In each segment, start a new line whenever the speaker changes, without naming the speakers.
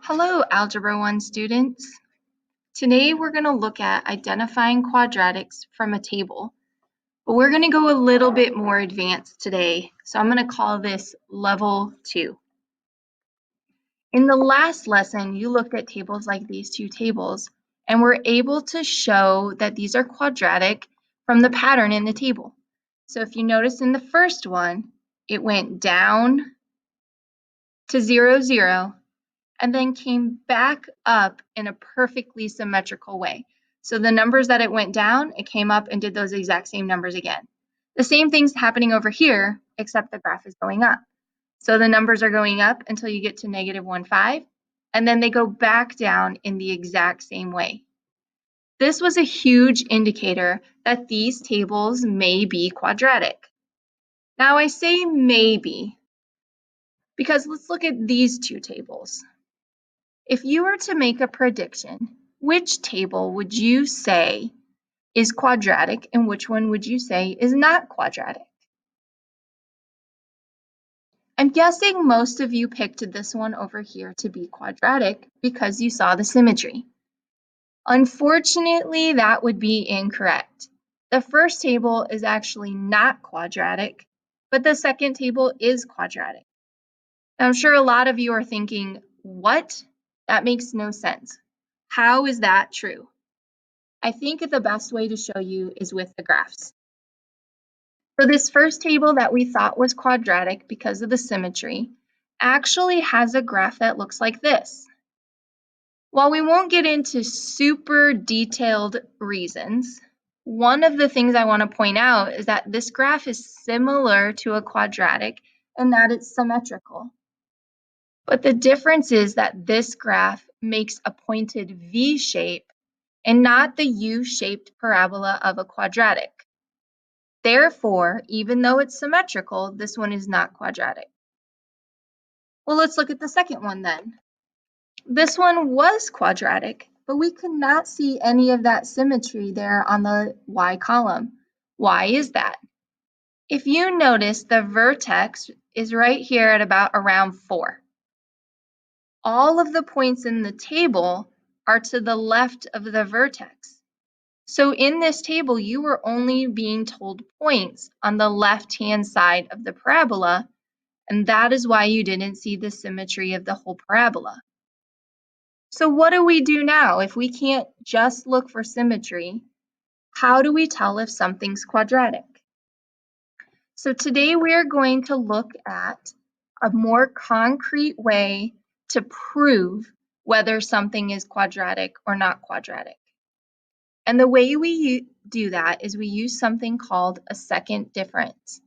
Hello, Algebra 1 students. Today we're going to look at identifying quadratics from a table, but we're going to go a little bit more advanced today, so I'm going to call this Level 2. In the last lesson, you looked at tables like these two tables, and were able to show that these are quadratic from the pattern in the table. So if you notice in the first one, it went down to 0, 0, and then came back up in a perfectly symmetrical way. So the numbers that it went down, it came up and did those exact same numbers again. The same thing's happening over here, except the graph is going up. So the numbers are going up until you get to -1, 5, and then they go back down in the exact same way. This was a huge indicator that these tables may be quadratic. Now I say maybe because let's look at these two tables. If you were to make a prediction, which table would you say is quadratic and which one would you say is not quadratic? I'm guessing most of you picked this one over here to be quadratic because you saw the symmetry. Unfortunately, that would be incorrect. The first table is actually not quadratic, but the second table is quadratic. Now, I'm sure a lot of you are thinking, what? That makes no sense. How is that true? I think the best way to show you is with the graphs. So this first table that we thought was quadratic because of the symmetry actually has a graph that looks like this. While we won't get into super detailed reasons, one of the things I want to point out is that this graph is similar to a quadratic in that it's symmetrical. But the difference is that this graph makes a pointed V shape and not the U-shaped parabola of a quadratic. Therefore, even though it's symmetrical, this one is not quadratic. Well, let's look at the second one then. This one was quadratic, but we could not see any of that symmetry there on the Y column. Why is that? If you notice, the vertex is right here at about around 4. All of the points in the table are to the left of the vertex. So in this table, you were only being told points on the left-hand side of the parabola, and that is why you didn't see the symmetry of the whole parabola. So what do we do now? If we can't just look for symmetry, how do we tell if something's quadratic? So today we are going to look at a more concrete way to prove whether something is quadratic or not quadratic. And the way we do that is we use something called a second difference.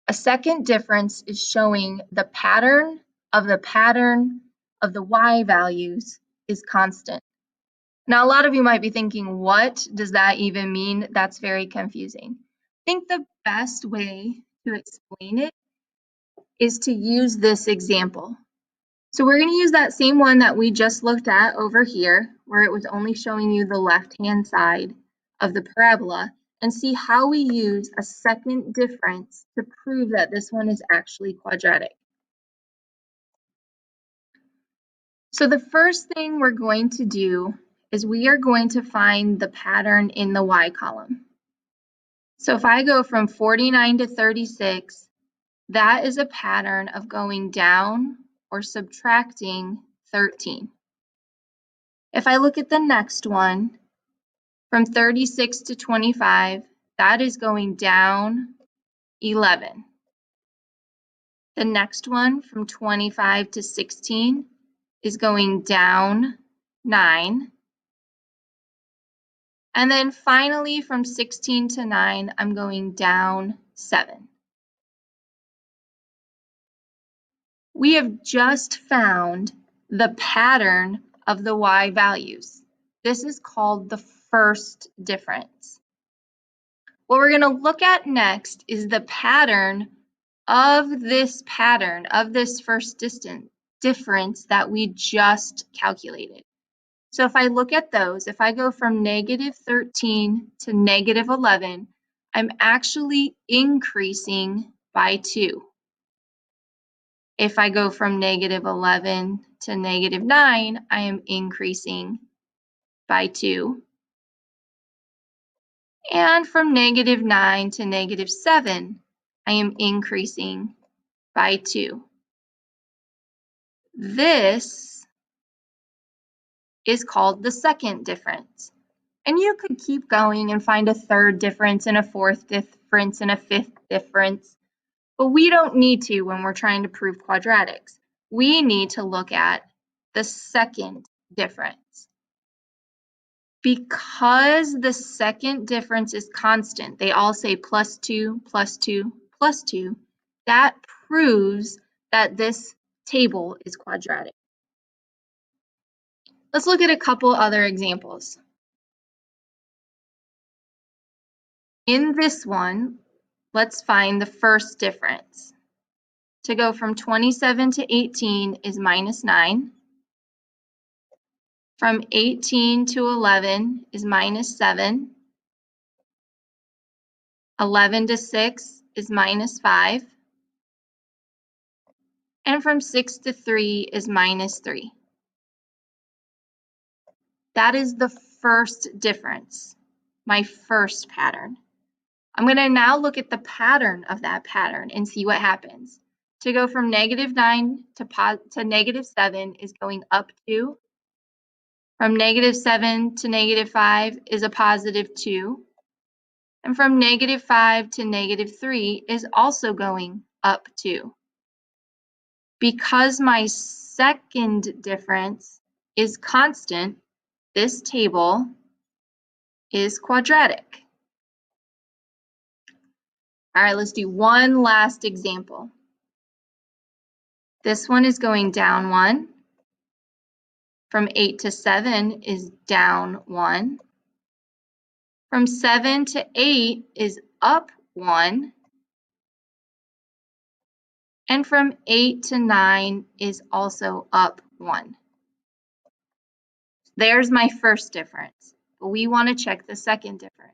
A second difference is showing the pattern of the Y values is constant. Now, a lot of you might be thinking, what does that even mean? That's very confusing. I think the best way to explain it is to use this example. So we're going to use that same one that we just looked at over here, where it was only showing you the left-hand side of the parabola, and see how we use a second difference to prove that this one is actually quadratic. So the first thing we're going to do is we are going to find the pattern in the Y column. So if I go from 49 to 36, that is a pattern of going down or subtracting 13. If I look at the next one, from 36 to 25, that is going down 11. The next one, from 25 to 16, is going down 9. And then finally, from 16 to 9, I'm going down 7. We have just found the pattern of the Y values. This is called the first difference. What we're going to look at next is the pattern of this first difference that we just calculated. So if I look at those, if I go from -13 to -11, I'm actually increasing by 2. If I go from -11 to -9, I am increasing by 2. And from -9 to -7, I am increasing by 2. This is called the second difference. And you could keep going and find a third difference and a fourth difference and a fifth difference, but we don't need to when we're trying to prove quadratics. We need to look at the second difference. Because the second difference is constant, they all say +2, +2, +2, that proves that this table is quadratic. Let's look at a couple other examples. In this one, let's find the first difference. To go from 27 to 18 is -9. From 18 to 11 is -7. 11 to 6 is -5. And from 6 to 3 is -3. That is the first difference, my first pattern. I'm going to now look at the pattern of that pattern and see what happens. To go from -9 to -7 is going up 2. From -7 to -5 is a +2. And from -5 to -3 is also going up 2. Because my second difference is constant, this table is quadratic. All right, let's do one last example. This one is going down 1. From 8 to 7 is down 1. From 7 to 8 is up 1. And from 8 to 9 is also up 1. There's my first difference, but we want to check the second difference.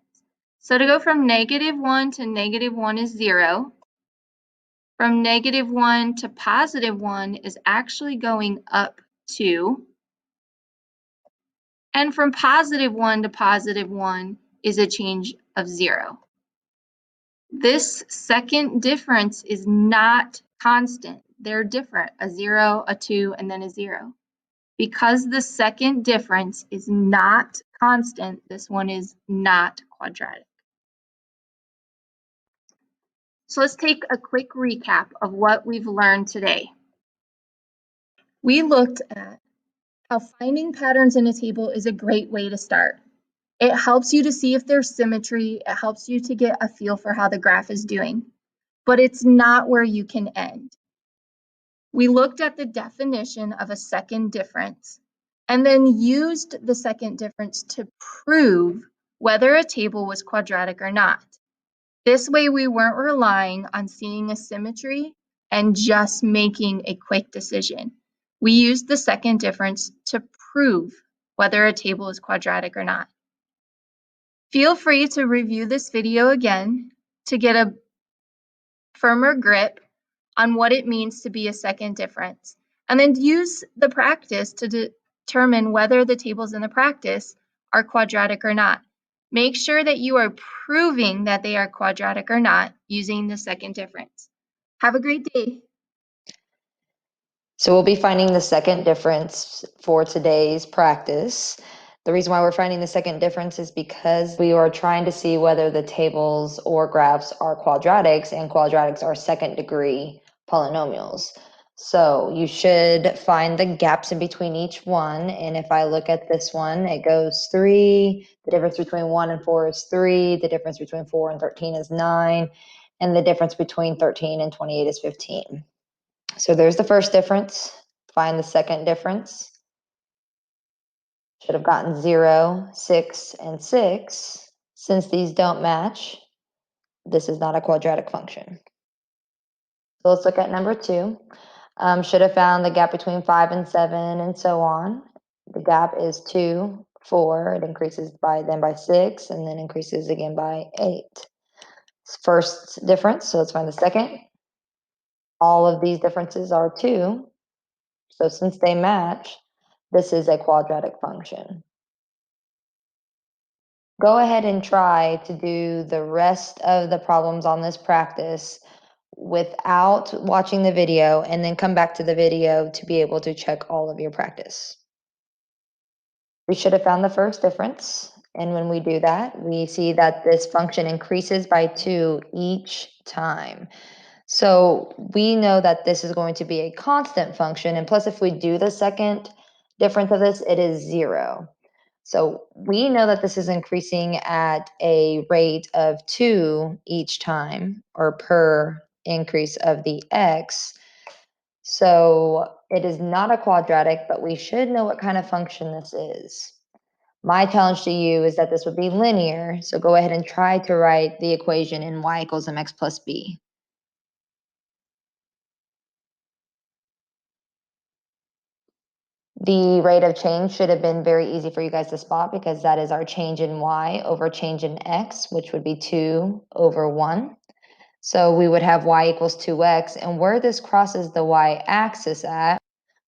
So to go from -1 to -1 is 0. From -1 to +1 is actually going up 2. And from +1 to +1 is a change of 0. This second difference is not constant. They're different, a 0, a 2, and then a 0. Because the second difference is not constant, this one is not quadratic. So let's take a quick recap of what we've learned today. We looked at how finding patterns in a table is a great way to start. It helps you to see if there's symmetry. It helps you to get a feel for how the graph is doing. But it's not where you can end. We looked at the definition of a second difference and then used the second difference to prove whether a table was quadratic or not. This way we weren't relying on seeing a symmetry and just making a quick decision. We used the second difference to prove whether a table is quadratic or not. Feel free to review this video again to get a firmer grip on what it means to be a second difference, and then use the practice to determine whether the tables in the practice are quadratic or not. Make sure that you are proving that they are quadratic or not using the second difference. Have a great day.
So we'll be finding the second difference for today's practice. The reason why we're finding the second difference is because we are trying to see whether the tables or graphs are quadratics, and quadratics are second degree polynomials. So you should find the gaps in between each one. And if I look at this one, it goes 3. The difference between 1 and 4 is 3. The difference between 4 and 13 is 9. And the difference between 13 and 28 is 15. So there's the first difference. Find the second difference. Should have gotten 0, 6, and 6. Since these don't match, this is not a quadratic function. So let's look at number 2. Should have found the gap between 5 and 7 and so on. The gap is 2, 4. It increases by 6 and then increases again by 8. First difference, so let's find the second. All of these differences are 2. So since they match, this is a quadratic function. Go ahead and try to do the rest of the problems on this practice without watching the video, and then come back to the video to be able to check all of your practice. We should have found the first difference, and when we do that, we see that this function increases by 2 each time. So we know that this is going to be a constant function, and plus if we do the second difference of this, it is 0. So we know that this is increasing at a rate of 2 each time, or per increase of the x. So it is not a quadratic, but we should know what kind of function this is. My challenge to you is that this would be linear, so go ahead and try to write the equation in y equals mx plus b. The rate of change should have been very easy for you guys to spot, because that is our change in y over change in x, which would be 2 over 1. So we would have y equals 2x, and where this crosses the y-axis at,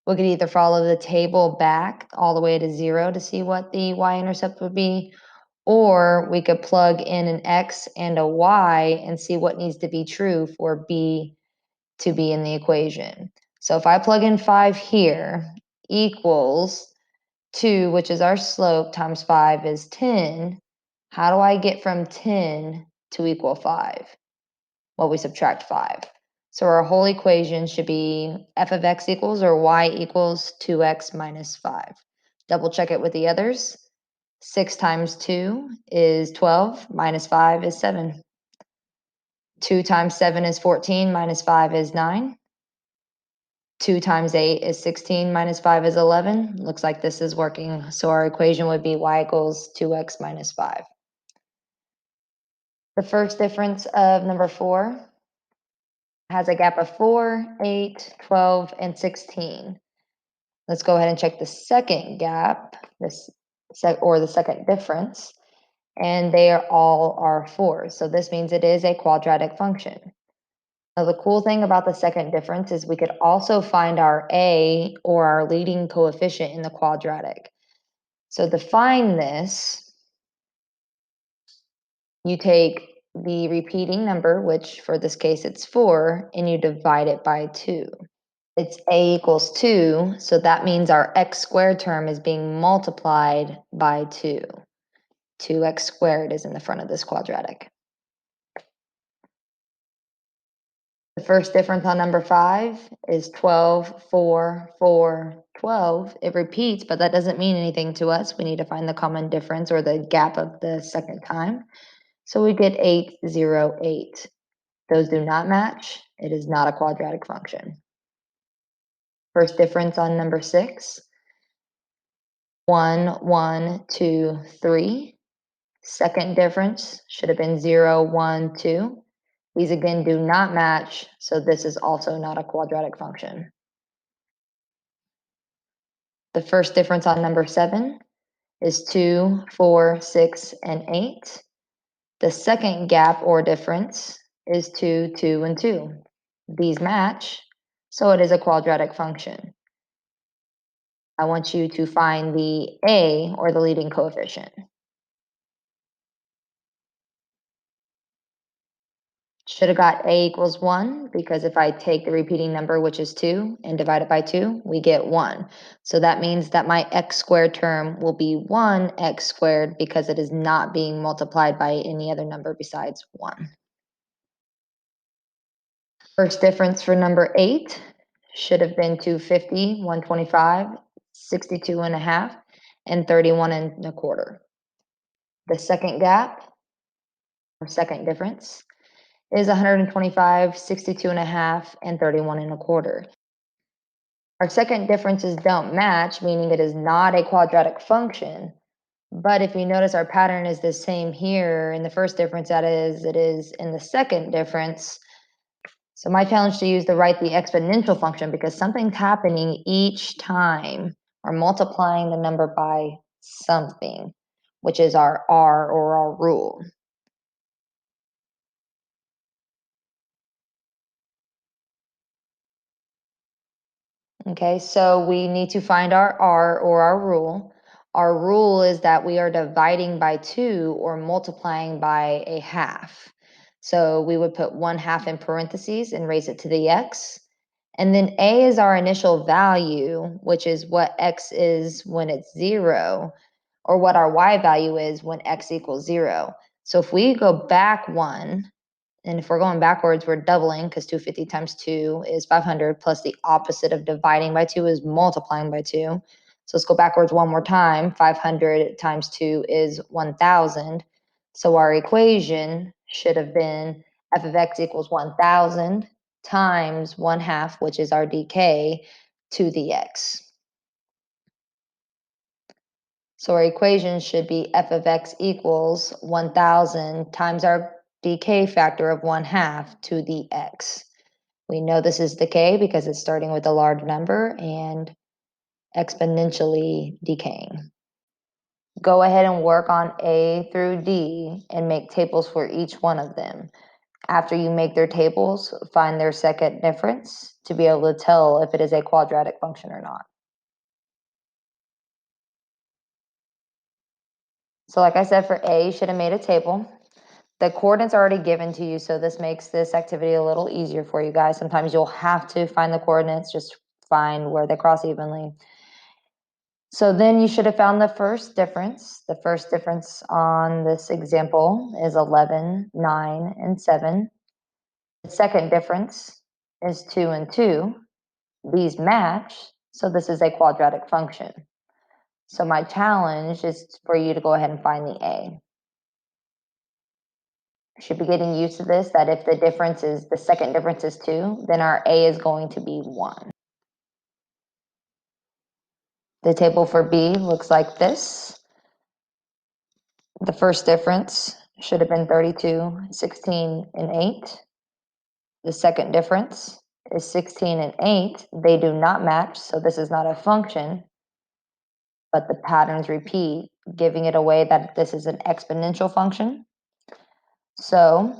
we could either follow the table back all the way to 0 to see what the y-intercept would be, or we could plug in an x and a y and see what needs to be true for b to be in the equation. So if I plug in 5 here, equals 2, which is our slope, times 5 is 10. How do I get from 10 to equal 5? Well, we subtract 5. So our whole equation should be f of x equals, or y equals 2x minus 5. Double check it with the others. 6 times 2 is 12, minus 5 is 7. 2 times 7 is 14, minus 5 is 9. 2 times 8 is 16, minus 5 is 11. Looks like this is working. So our equation would be y equals 2x minus 5. The first difference of number 4 has a gap of 4, 8, 12, and 16. Let's go ahead and check the second gap, the second difference, and they all are 4. So this means it is a quadratic function. Now, the cool thing about the second difference is we could also find our a, or our leading coefficient, in the quadratic. So to find this, you take the repeating number, which for this case it's 4, and you divide it by 2. It's a equals 2, so that means our x squared term is being multiplied by 2. 2x squared is in the front of this quadratic. The first difference on number 5 is 12, 4, 4, 12. It repeats, but that doesn't mean anything to us. We need to find the common difference, or the gap of the second time. So we get 8, 0, 8. Those do not match. It is not a quadratic function. First difference on number 6, 1, 1, 2, 3. Second difference should have been 0, 1, 2. These again do not match, so this is also not a quadratic function. The first difference on number 7 is 2, 4, 6, and 8. The second gap or difference is 2, 2, and 2. These match, so it is a quadratic function. I want you to find the a, or the leading coefficient. Should have got a equals 1, because if I take the repeating number, which is 2, and divide it by 2, we get 1. So that means that my x squared term will be 1x squared, because it is not being multiplied by any other number besides 1. First difference for number 8 should have been 250, 125, 62 and a half, and 31 and a quarter. The second gap, or second difference, is 125, 62 and a half, and 31 and a quarter. Our second differences don't match, meaning it is not a quadratic function. But if you notice, our pattern is the same here in the first difference, that is, it is in the second difference. So my challenge to you is to write the exponential function, because something's happening each time. We're multiplying the number by something, which is our r, or our rule. Okay, so we need to find our R or our rule. Our rule is that we are dividing by 2 or multiplying by a half. So we would put 1/2 in parentheses and raise it to the x. And then a is our initial value, which is what x is when it's 0, or what our y value is when x equals 0. So if we go back 1, and if we're going backwards, we're doubling, because 250 times 2 is 500, plus the opposite of dividing by 2 is multiplying by 2. So let's go backwards one more time. 500 times 2 is 1,000. So our equation should have been f of x equals 1,000 times 1/2, which is our dk, to the x. So our equation should be f of x equals 1,000 times our dk factor of 1/2 to the x. We know this is the k because it's starting with a large number and exponentially decaying. Go ahead and work on A through D and make tables for each one of them. After you make their tables, find their second difference to be able to tell if it is a quadratic function or not. So like I said, for A, you should have made a table. The coordinates are already given to you, so this makes this activity a little easier for you guys. Sometimes you'll have to find the coordinates, just find where they cross evenly. So then you should have found the first difference. The first difference on this example is 11, 9, and 7. The second difference is 2 and 2. These match, so this is a quadratic function. So my challenge is for you to go ahead and find the A. You should be getting used to this, that if the second difference is 2, then our A is going to be 1. The table for B looks like this. The first difference should have been 32, 16, and 8. The second difference is 16 and 8. They do not match, so this is not a function, but the patterns repeat, giving it away that this is an exponential function. So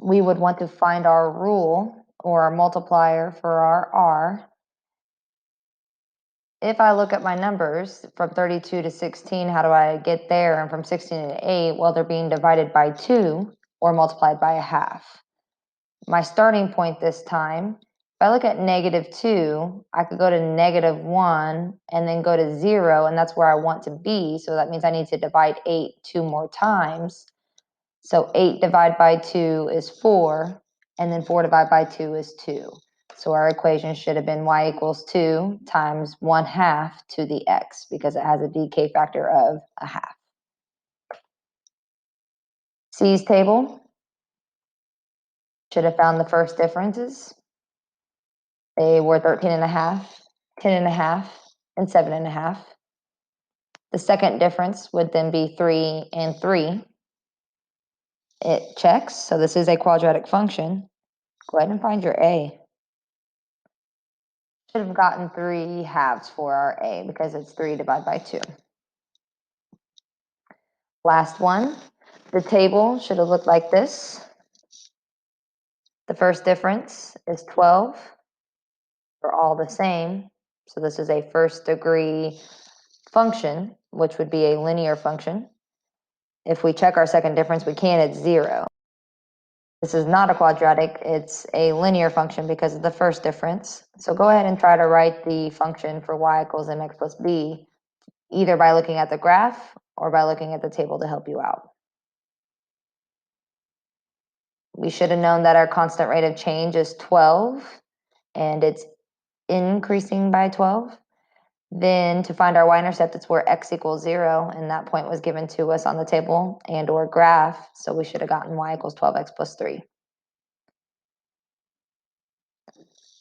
we would want to find our rule or our multiplier for our R. If I look at my numbers from 32 to 16, how do I get there? And from 16 to 8, well, they're being divided by 2 or multiplied by a half. My starting point this time, if I look at -2, I could go to -1 and then go to 0, and that's where I want to be. So that means I need to divide 8 2 more times. So 8 divided by 2 is 4, and then 4 divided by 2 is 2. So our equation should have been y equals 2 times 1/2 to the x, because it has a dk factor of a half. C's table should have found the first differences. They were 13 and a half, 10 and a half, and 7 and a half. The second difference would then be 3 and 3. It checks, so this is a quadratic function. Go ahead and find your A. Should have gotten 3/2 for our A because it's 3 divided by 2. Last one, the table should have looked like this. The first difference is 12. They're all the same, so this is a first degree function, which would be a linear function. If we check our second difference, we can at 0. This is not a quadratic, it's a linear function because of the first difference. So go ahead and try to write the function for y equals mx plus b, either by looking at the graph or by looking at the table to help you out. We should have known that our constant rate of change is 12, and it's increasing by 12. Then to find our y-intercept, it's where x equals 0, and that point was given to us on the table and or graph, so we should have gotten y equals 12x plus 3.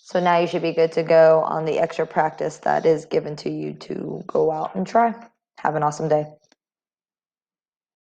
So now you should be good to go on the extra practice that is given to you to go out and try. Have an awesome day.